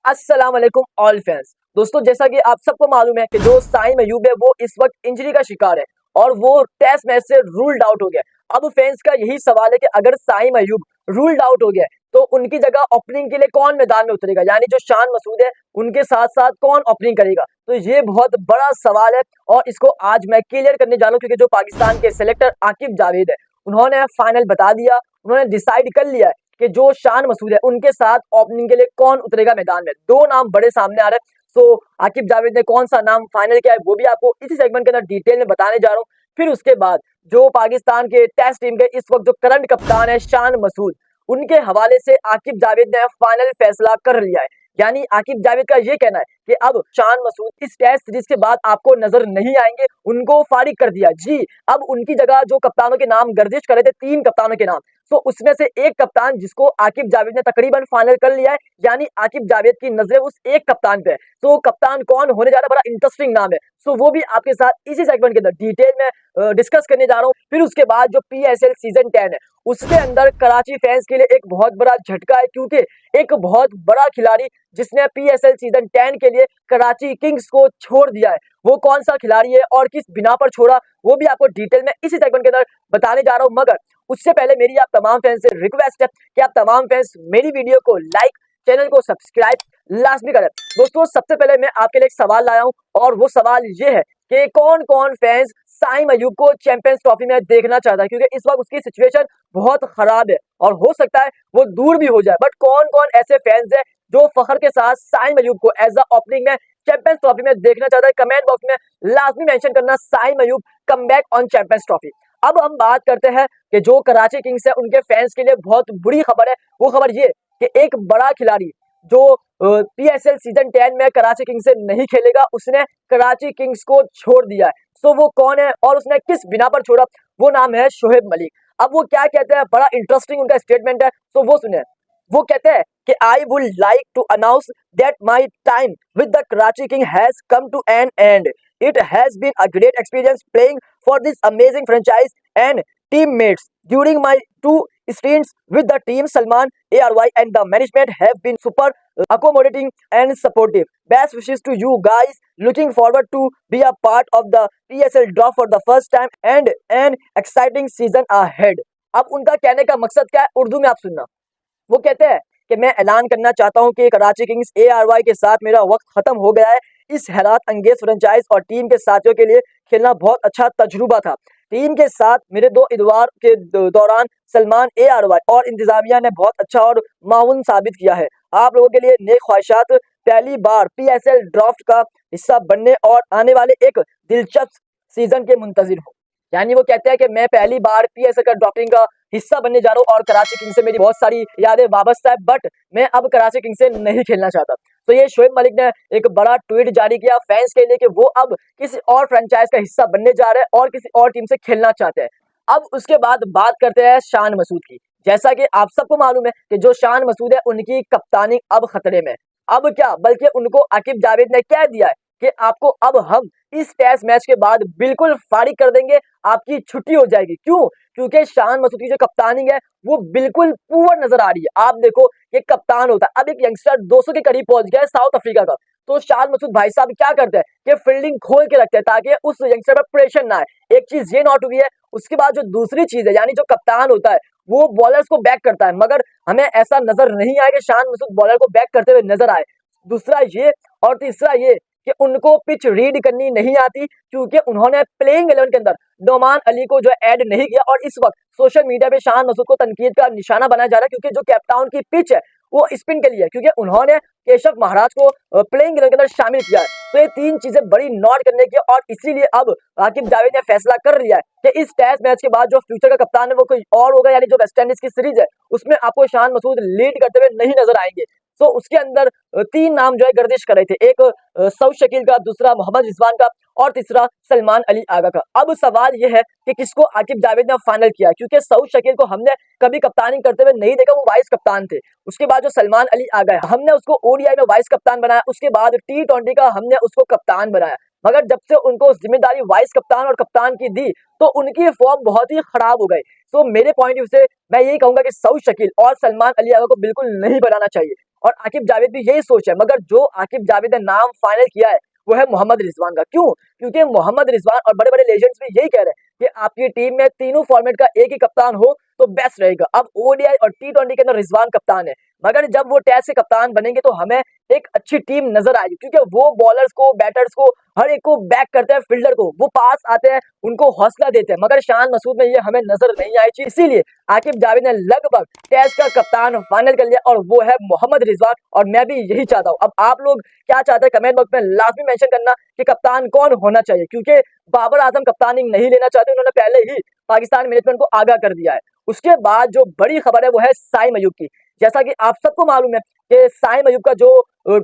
अस्सलाम वालेकुम all fans. दोस्तों, जैसा कि आप सबको मालूम है कि जो साइम अयूब है वो इस वक्त इंजरी का शिकार है और वो टेस्ट मैच से रूल्ड आउट हो गया। अब फैंस का यही सवाल है कि अगर साइम अयूब रूल्ड आउट हो गया तो उनकी जगह ओपनिंग के लिए कौन मैदान में उतरेगा, यानी जो शान मसूद है उनके साथ साथ कौन ओपनिंग करेगा। तो ये बहुत बड़ा सवाल है और इसको आज मैं क्लियर करने जा रहा हूँ, क्योंकि जो पाकिस्तान के सिलेक्टर आकिब जावेद है उन्होंने फाइनल बता दिया, उन्होंने डिसाइड कर लिया है कि जो शान मसूद है उनके साथ ओपनिंग के लिए कौन उतरेगा मैदान में। दो नाम बड़े सामने आ रहे हैं। सो आकिब जावेद ने कौन सा नाम फाइनल किया है वो भी आपको इसी सेगमेंट के अंदर डिटेल में बताने जा रहा हूँ। फिर उसके बाद जो पाकिस्तान के टेस्ट टीम के इस वक्त जो करंट कप्तान है शान मसूद, उनके हवाले से आकिब जावेद ने फाइनल फैसला कर लिया है। यानी आकिब जावेद का ये कहना है कि अब शान मसूद इस टेस्ट सीरीज के बाद आपको नजर नहीं आएंगे, उनको फारिग कर दिया जी। अब उनकी जगह जो कप्तानों के नाम गर्दिश कर रहे थे, 3 कप्तानों के नाम, तो उसमें से एक कप्तान जिसको आकिब जावेद ने तकरीबन फाइनल कर लिया है, यानी आकिब जावेद की नजरें उस एक कप्तान पे है। तो कप्तान कौन होने जा रहा है, बड़ा इंटरेस्टिंग नाम है। सो वो भी आपके साथ इसी सेगमेंट के अंदर डिटेल में डिस्कस करने जा रहा हूँ। फिर उसके बाद जो PSL सीजन 10 है उसके अंदर कराची फैंस के लिए एक बहुत बड़ा झटका है, क्योंकि एक बहुत बड़ा खिलाड़ी जिसने PSL सीजन 10 के लिए कराची किंग्स को छोड़ दिया है, वो कौन सा खिलाड़ी है और किस बिना पर छोड़ा वो भी आपको डिटेल में इसी सेगमेंट के अंदर बताने जा रहा हूँ। मगर उससे पहले मेरी आप तमाम फैंस से रिक्वेस्ट है कि आप तमाम फैंस मेरी वीडियो को लाइक, चैनल को सब्सक्राइब लाजमी करें। दोस्तों, सबसे पहले मैं आपके लिए एक सवाल लाया हूं और वो सवाल ये है कि कौन कौन फैंस साइम अयूब को चैंपियंस ट्रॉफी में देखना चाहता है, क्योंकि इस वक्त उसकी सिचुएशन बहुत खराब है और हो सकता है वो दूर भी हो जाए। बट कौन कौन ऐसे फैंस है जो फखर के साथ साइम अयूब को एज अ ओपनिंग में चैंपियंस ट्रॉफी में देखना चाहता है, कमेंट बॉक्स में लाजमी मेंशन करना Saim Ayub come back on champions trophy. अब हम बात करते हैं कि जो कराची किंग्स है उनके फैंस के लिए बहुत बुरी खबर है। वो खबर ये कि एक बड़ा खिलाड़ी जो PSL सीजन 10 में कराची किंग्स से नहीं खेलेगा, उसने कराची किंग्स को छोड़ दिया है। सो वो कौन है और उसने किस बिना पर छोड़ा, वो नाम है शोएब मलिक। अब वो क्या कहते हैं, बड़ा इंटरेस्टिंग उनका स्टेटमेंट है, तो वो सुने। वो कहते हैं कि I would like to announce that my time with the Karachi king has come to an end. It has been a great experience playing for this amazing franchise and teammates. During my 2 stints with the team, Salman, ARY and the management have been super accommodating and supportive. Best wishes to you guys. Looking forward to be a part of the PSL draw for the first time and an exciting season ahead. अब उनका कहने का मकसद क्या है, उर्दू में आप सुनना। वो कहते हैं कि मैं ऐलान करना चाहता हूं कि कराची किंग्स ARY के साथ मेरा वक्त खत्म हो गया है। इस हैरत अंगेज फ्रेंचाइज और टीम के साथियों के लिए खेलना बहुत अच्छा तजुर्बा था। टीम के साथ मेरे 2 इतवार के दौरान सलमान, ARY और इंतजामिया ने बहुत अच्छा और माउन साबित किया है। आप लोगों के लिए नेक ख्वाहिशात। पहली बार PSL ड्राफ्ट का हिस्सा बनने और आने वाले एक दिलचस्प सीजन के मुंतजिर हूँ। यानी वो कहते हैं कि मैं पहली बार PSL का ड्राफ्टिंग का हिस्सा बनने जा रहा हूँ और कराची किंग्स से मेरी बहुत सारी यादें वाबस्ता है, बट मैं अब कराची किंग्स से नहीं खेलना चाहता। तो ये शोएब मलिक ने एक बड़ा ट्वीट जारी किया फैंस के लिए कि वो अब किसी और फ्रेंचाइज का हिस्सा बनने जा रहे हैं और किसी और टीम से खेलना चाहते हैं। अब उसके बाद बात करते हैं शान मसूद की। जैसा कि आप सबको मालूम है कि जो शान मसूद है उनकी कप्तानी अब खतरे में। अब क्या, बल्कि उनको आकिब जावेद ने कह दिया है कि आपको अब हम इस टेस्ट मैच के बाद बिल्कुल फारिग कर देंगे, आपकी छुट्टी हो जाएगी। क्यों? क्योंकि शान मसूद की जो कप्तानी है वो बिल्कुल पुअर नजर आ रही है। आप देखो, ये कप्तान होता है, अब एक यंगस्टर 200 के करीब पहुंच गया है साउथ अफ्रीका का, तो शान मसूद भाई साहब क्या करते हैं कि फील्डिंग खोल के रखते हैं ताकि उस यंगस्टर पर प्रेशर ना आए। एक चीज ये नोट हुई है। उसके बाद जो दूसरी चीज है, यानी जो कप्तान होता है वो बॉलर्स को बैक करता है, मगर हमें ऐसा नजर नहीं आया कि शान मसूद बॉलर को बैक करते हुए नजर आए। दूसरा ये और तीसरा ये कि उनको पिच रीड करनी नहीं आती, क्योंकि उन्होंने प्लेइंग 11 के अंदर नोमान अली को जो ऐड नहीं किया। और इस वक्त सोशल मीडिया पे शान मसूद को तनकीद का निशाना बनाया जा रहा है, क्योंकि जो कैपटाउन की पिच है वो स्पिन के लिए है, क्योंकि उन्होंने केशव महाराज को प्लेइंग 11 के अंदर शामिल किया है। तो ये 3 चीजें बड़ी नोट करने की, और इसीलिए अब आकिब जावेद ने फैसला कर लिया है कि इस टेस्ट मैच के बाद जो फ्यूचर का कप्तान है वो कोई और होगा, यानी जो वेस्ट इंडीज की सीरीज है उसमें आपको शान मसूद लीड करते हुए नहीं नजर आएंगे। तो उसके अंदर 3 नाम जो है गर्दिश कर रहे थे, एक सऊद शकील का, दूसरा मोहम्मद रिजवान का और तीसरा सलमान अली आगा का। अब सवाल यह है कि किसको आकिब जावेद ने फाइनल किया, क्योंकि सऊद शकील को हमने कभी कप्तानी करते हुए नहीं देखा, वो वाइस कप्तान थे। उसके बाद जो सलमान अली आगा है हमने उसको ODI में वाइस कप्तान बनाया, उसके बाद T20 का हमने उसको कप्तान बनाया। मगर जब से उनको जिम्मेदारी वाइस कप्तान और कप्तान की दी तो उनकी फॉर्म बहुत ही खराब हो गई। तो मेरे पॉइंट ऑफ व्यू से मैं यही कहूंगा कि सऊद शकील और सलमान अली आगा को बिल्कुल नहीं बनाना चाहिए। और आकिब जावेद भी यही सोच है, मगर जो आकिब जावेद ने नाम फाइनल किया है वो है मोहम्मद रिजवान का। क्यों? क्योंकि मोहम्मद रिजवान और बड़े बड़े लेजेंड्स भी यही कह रहे हैं कि आपकी टीम में तीनों फॉर्मेट का एक ही कप्तान हो तो बेस्ट रहेगा। अब ओडीआई और टी20 के अंदर रिजवान कप्तान है, मगर जब वो टेस्ट के कप्तान बनेंगे तो हमें एक अच्छी टीम नजर आएगी, क्योंकि वो बॉलर्स को, बैटर्स को, हर एक को बैक करते हैं, फील्डर को वो पास आते हैं, उनको हौसला देते हैं, मगर शान मसूद में ये हमें नजर नहीं आई चीज। इसीलिए आकिब जावेद ने लगभग टेस्ट का कप्तान फाइनल कर लिया और वो है मोहम्मद रिजवान, और मैं भी यही चाहता हूँ। अब आप लोग क्या चाहते हैं कमेंट बॉक्स में लाजमी मेंशन करना कि कप्तान कौन होना चाहिए, क्योंकि बाबर आजम कप्तानी नहीं लेना चाहते, उन्होंने पहले ही पाकिस्तान मैनेजमेंट को आगाह कर दिया है। उसके बाद जो बड़ी खबर है वो है साइम अयूब की। जैसा कि आप सबको मालूम है कि साइम अयूब का जो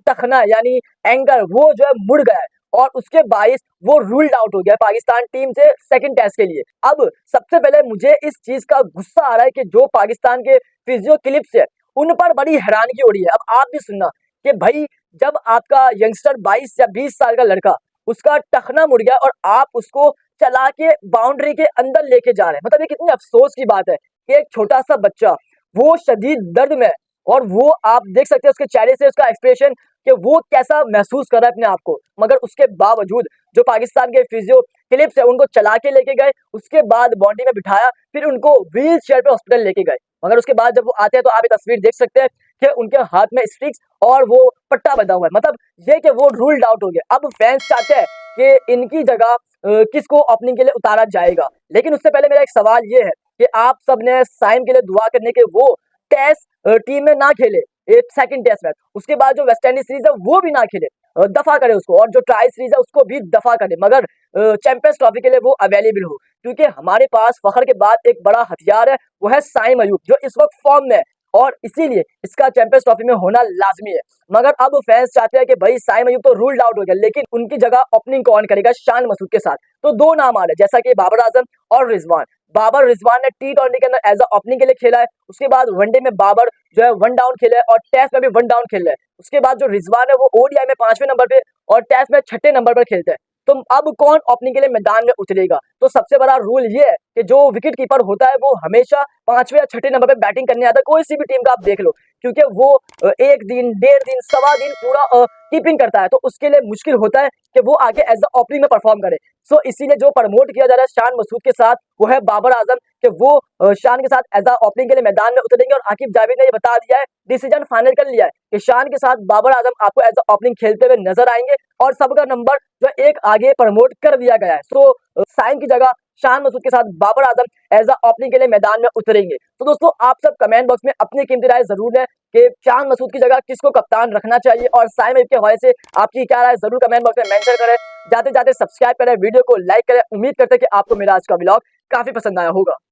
टखना यानी एंकर वो जो है मुड़ गया है और उसके बाइस वो रूल्ड आउट हो गया पाकिस्तान टीम से सेकंड टेस्ट के लिए। अब सबसे पहले मुझे इस चीज का गुस्सा आ रहा है कि जो पाकिस्तान के फिजियो क्लिप्स है उन पर बड़ी हैरानगी हो रही है। अब आप भी सुनना कि भाई जब आपका यंगस्टर 22 या 20 साल का लड़का उसका टखना मुड़ गया और आप उसको चला के बाउंड्री के अंदर लेके जा रहे हैं, मतलब ये कितनी अफसोस की बात है कि एक छोटा सा बच्चा वो शदीद दर्द में, और वो आप देख सकते हैं उसके चेहरे से उसका एक्सप्रेशन कि वो कैसा महसूस कर रहा है अपने आप को, मगर उसके बावजूद जो पाकिस्तान के फिजियो क्लिप्स है उनको चला के लेके गए, उसके बाद बाउंड्री में बिठाया, फिर उनको व्हील चेयर पे हॉस्पिटल लेके गए। मगर उसके बाद जब वो आते हैं तो आप ये तस्वीर देख सकते हैं कि उनके हाथ में स्टिक्स और वो पट्टा बंधा हुआ है, मतलब ये कि वो रूल्ड आउट हो गया। अब फैंस चाहते हैं कि इनकी जगह किसको ओपनिंग के लिए उतारा जाएगा, लेकिन उससे पहले मेरा एक सवाल ये है कि आप सब ने साइम के लिए दुआ करने के वो टेस्ट टीम में ना खेले, एक सेकंड टेस्ट मैच, उसके बाद जो वेस्ट इंडीज सीरीज है वो भी ना खेले, दफा करे उसको, और जो ट्राई सीरीज है उसको भी दफा करे, मगर चैंपियंस ट्रॉफी के लिए वो अवेलेबल हो, क्योंकि हमारे पास फखर के बाद एक बड़ा हथियार है वो है साइम अयूब जो इस वक्त फॉर्म में है, और इसीलिए इसका चैंपियंस ट्रॉफी में होना लाजमी है। मगर अब फैंस चाहते हैं कि भाई साइम अयूब तो रूल्ड आउट हो गया, लेकिन उनकी जगह ओपनिंग कौन करेगा शान मसूद के साथ। तो दो नाम आ रहे हैं, जैसा कि बाबर आजम और रिजवान। बाबर रिजवान ने टी20 के अंदर एज अ ओपनिंग के लिए खेला है, उसके बाद वनडे में बाबर जो है वन डाउन खेला है और टेस्ट में भी वन डाउन खेल रहा है। उसके बाद जो रिजवान है वो ओडीआई में 5वें नंबर पे और टेस्ट में 6ठे नंबर पर खेलते हैं। तो अब कौन ओपनिंग के लिए मैदान में उतरेगा? तो सबसे बड़ा रूल ये है कि जो विकेट कीपर होता है वो हमेशा 5वें या 6ठे नंबर पे बैटिंग करने आता है, कोई सी भी टीम का आप देख लो, क्योंकि वो एक दिन, डेढ़ दिन, सवा दिन पूरा कीपिंग करता है, तो उसके लिए मुश्किल होता है कि वो आगे एज अ ओपनिंग में परफॉर्म करे। सो इसीलिए जो प्रमोट किया जा रहा है शान मसूद के साथ वो है बाबर आजम, कि वो शान के साथ एज अ ओपनिंग के लिए मैदान में उतरेंगे, और आकिब जावेद ने ये बता दिया है, डिसीजन फाइनल कर लिया है कि शान के साथ बाबर आजम आपको एज अ ओपनिंग खेलते हुए नजर आएंगे, और सबका नंबर जो एक आगे प्रमोट कर दिया गया है। सो साइम की जगह शान मसूद के साथ Babar Azam as a opening के लिए मैदान में उतरेंगे। तो दोस्तों आप सब कमेंट बॉक्स में अपनी कीमती राय जरूर दें कि शान मसूद की जगह किसको कप्तान रखना चाहिए, और साइम अयूब के हवाले से आपकी क्या राय जरूर कमेंट बॉक्स में मेंशन करें। जाते जाते सब्सक्राइब करें, वीडियो को लाइक करें। उम्मीद करते हैं कि आपको मेरा आज का व्लॉग काफी पसंद आया होगा।